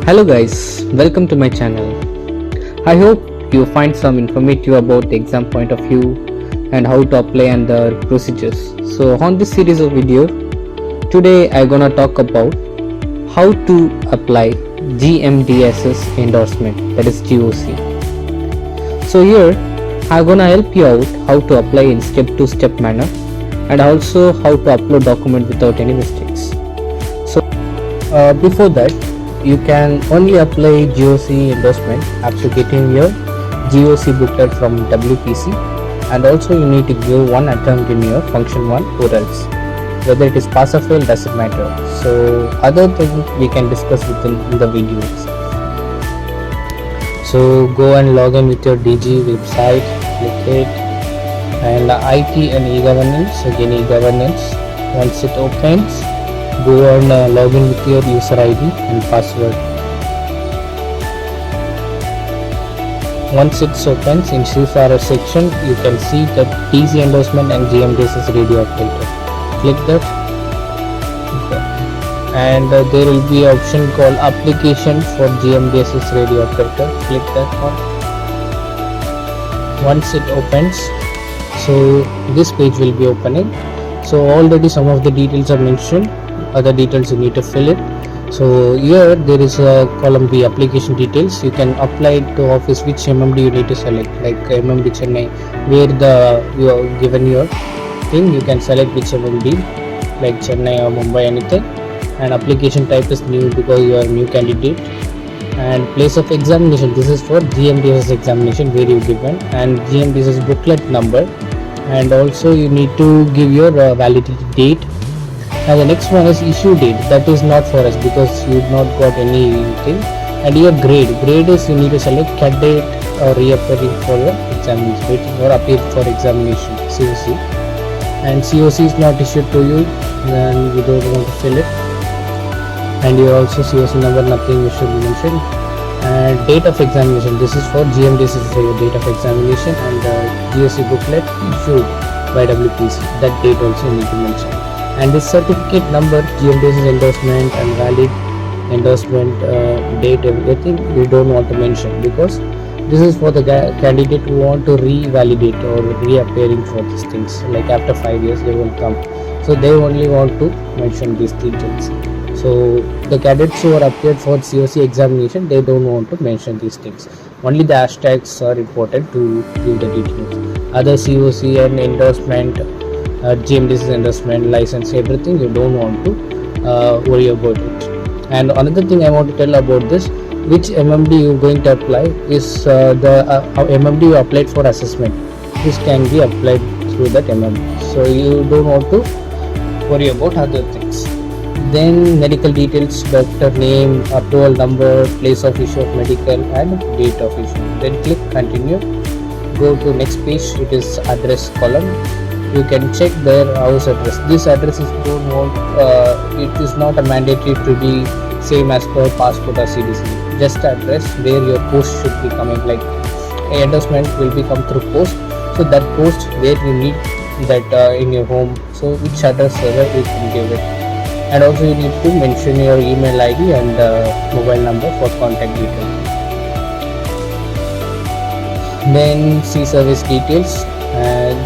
Hello guys, welcome to my channel. I hope you find some informative about the exam point of view and how to apply and the procedures. So on this series of video, today I'm gonna talk about how to apply Gmdss endorsement, that is GOC. So here I'm gonna help you out how to apply in step-to-step manner and also how to upload document without any mistakes. So before that, you can only apply GOC endorsement after getting your GOC booklet from WPC, and also you need to give one attempt in your function 1 or else. Whether it is pass or fail doesn't matter. So other things we can discuss within the video itself. So go and log in with your DG website, click it, and IT and e-governance, again e-governance. Once it opens, go and log in with your user ID and password. Once it opens in CFR section, you can see that TC endorsement and Gmdss radio operator. Click that, and there will be an option called application for Gmdss radio operator. Click that one. Once it opens, so this page will be opening. So already some of the details are mentioned. Other details you need to fill it. So here there is a column B, application details. You can apply it to office which MMD you need to select, like MMD Chennai, where you are given your thing, you can select which MMD, like Chennai or Mumbai, anything. And application type is new because you are a new candidate. And place of examination, this is for Gmdss examination where you given, and Gmdss booklet number, and also you need to give your validity date. And the next one is issue date. That is not for us because you not got anything. And your grade is you need to select cadet or reappearing for your examination, waiting or appear for examination, COC. And COC is not issued to you, then you don't want to fill it. And your also COC number, nothing you should mention. And date of examination, this is for Gmdss for your date of examination, and GOC booklet issued by WPC, that date also you need to mention. And this certificate number, Gmdss endorsement and valid endorsement date, everything you don't want to mention because this is for the candidate who want to revalidate or reappearing for these things, like after 5 years they will come, so they only want to mention these details. So the cadets who are appeared for COC examination, they don't want to mention these things. Only the hashtags are important to give the details. Other COC and endorsement, Gmdss endorsement, license, everything you don't want to worry about it. And another thing I want to tell about this, which MMD you are going to apply is the MMD you applied for assessment. This can be applied through that MMD. So you don't want to worry about other things. Then medical details, doctor name, approval number, place of issue of medical, and date of issue. Then click continue. Go to next page. It is address column. You can check their house address. This address is don't want. It is not a mandatory to be same as per passport or CDC. Just address where your post should be coming. Like endorsement will be come through post. So that post where you need that in your home. So which address server you can give it. And also you need to mention your email ID and mobile number for contact details. Then see service details.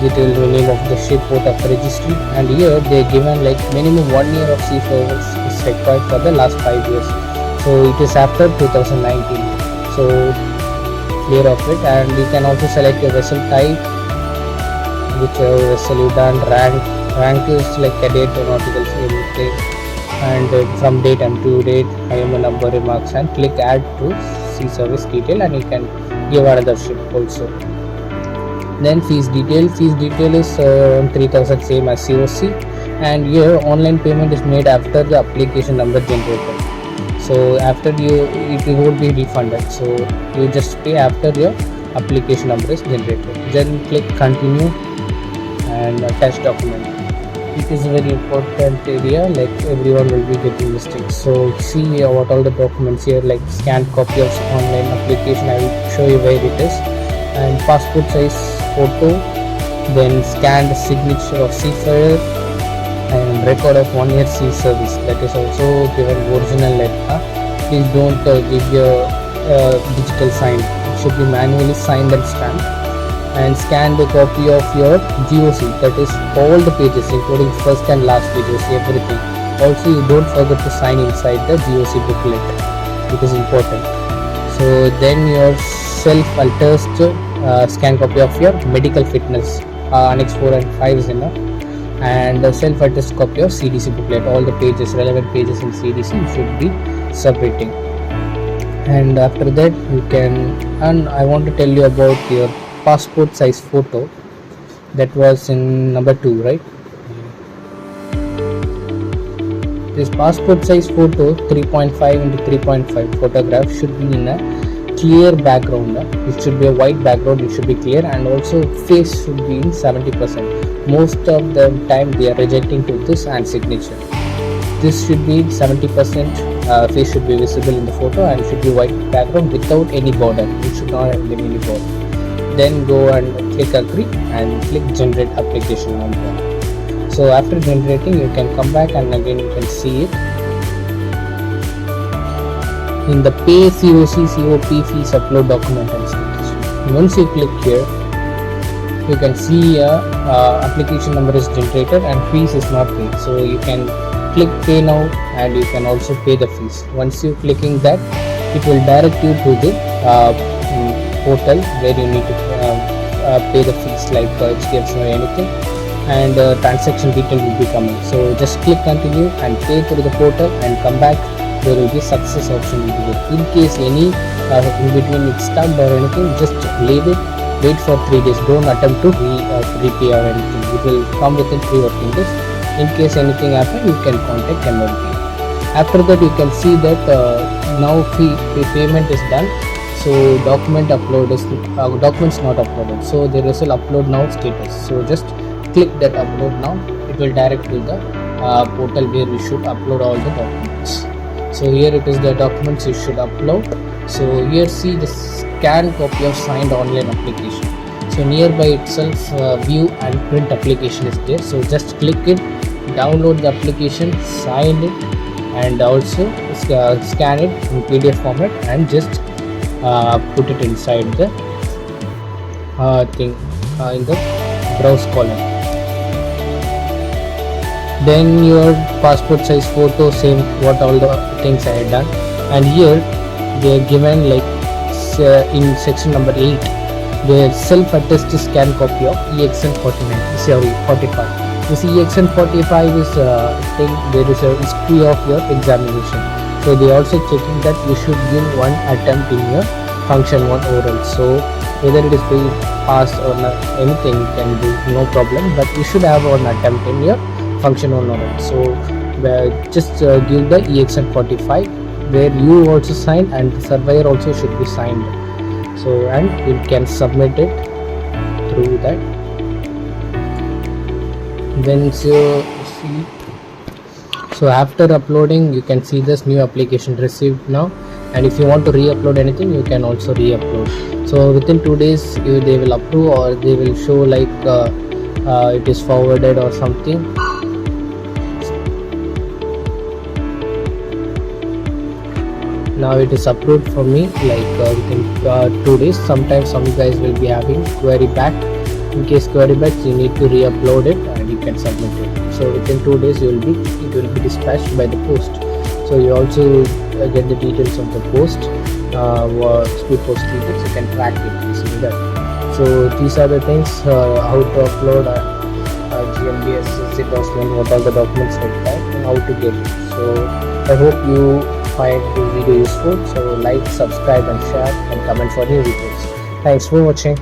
Detail the name of the ship, port of registry, and here they are given like minimum 1 year of sea service is required for the last 5 years. So it is after 2019. So clear of it, and you can also select your vessel type, whichever vessel you done. Rank is like cadet or nautical anything, and from date and to date, IMO number, remarks, and click add to sea service detail, and you can give another ship also. Then fees detail is 3000, same as COC, and here online payment is made after the application number generated. So after it won't be refunded, so you just pay after your application number is generated. Then click continue and attach document. It is a very important area, like everyone will be getting mistakes. So see what all the documents here, like scanned copy of online application. I will show you where it is, and passport size photo, then scanned signature of seafarer, and record of 1 year sea service, that is also given original letter, please don't give your digital sign. It should be manually signed and stamped. And scan the copy of your GOC, that is all the pages including first and last pages, everything. Also you don't forget to sign inside the GOC booklet, it is important. So then your self-attest scan copy of your medical fitness, Annex 4 and 5 is enough, and self-attest copy of CDC booklet, all the pages, relevant pages in CDC you should be submitting. And after that you can, and I want to tell you about your passport size photo, that was in number 2, right? This passport size photo 3.5 into 3.5 photograph should be in a clear background. It should be a white background, it should be clear, and also face should be in 70%. Most of the time they are rejecting to this and signature. This should be 70%, face should be visible in the photo and should be white background without any border. It should not have any border. Then go and click agree and click generate application on that. So after generating you can come back and again you can see it in the pay COC COP fees upload document and status. Once you click here you can see application number is generated and fees is not paid. So you can click pay now and you can also pay the fees. Once you clicking that, it will direct you to the portal where you need to pay the fees like HDFC or anything, and transaction detail will be coming. So just click continue and pay through the portal and come back. There will be success option will be there. In case any in between it's stuck or anything, just leave it, wait for 3 days. Don't attempt to repay or anything. It will come within 3 working days. In case anything happen, you can contact MLP. After that you can see that now payment is done. So document upload is documents not uploaded, so there is an upload now status. So just click that upload now, it will direct to the portal where we should upload all the documents. So here it is the documents you should upload. So here see the scan copy of signed online application. So nearby itself view and print application is there. So just click it, download the application, sign it, and also scan it in PDF format and just put it inside the thing in the browse column. Then your passport size photo, same what all the things I had done, and here they are given like in section number 8 the self-attest scan copy of EXN 45. This EXN 45 is thing, there is a history of your examination. So they also checking that you should give one attempt in your function 1 oral. So whether it is pass or not, anything you can do, no problem, but you should have one attempt in your function 1 oral. So just give the EXN 45 where you also sign and the surveyor also should be signed. So and you can submit it through that. Then you see, so after uploading you can see this new application received now, and if you want to re-upload anything you can also re-upload. So within 2 days they will approve, or they will show like it is forwarded or something. Now it is approved for me like within 2 days. Sometimes some guys will be having query back. In case query back, you need to re-upload it and you can submit it. So within 2 days it will be dispatched by the post. So you also get the details of the post, speed post details. You can track it using that. So these are the things how to upload Gmdss endorsement, what are the documents required, and how to get it. So I hope you find this video useful. So like, subscribe and share and comment for new videos. Thanks for watching.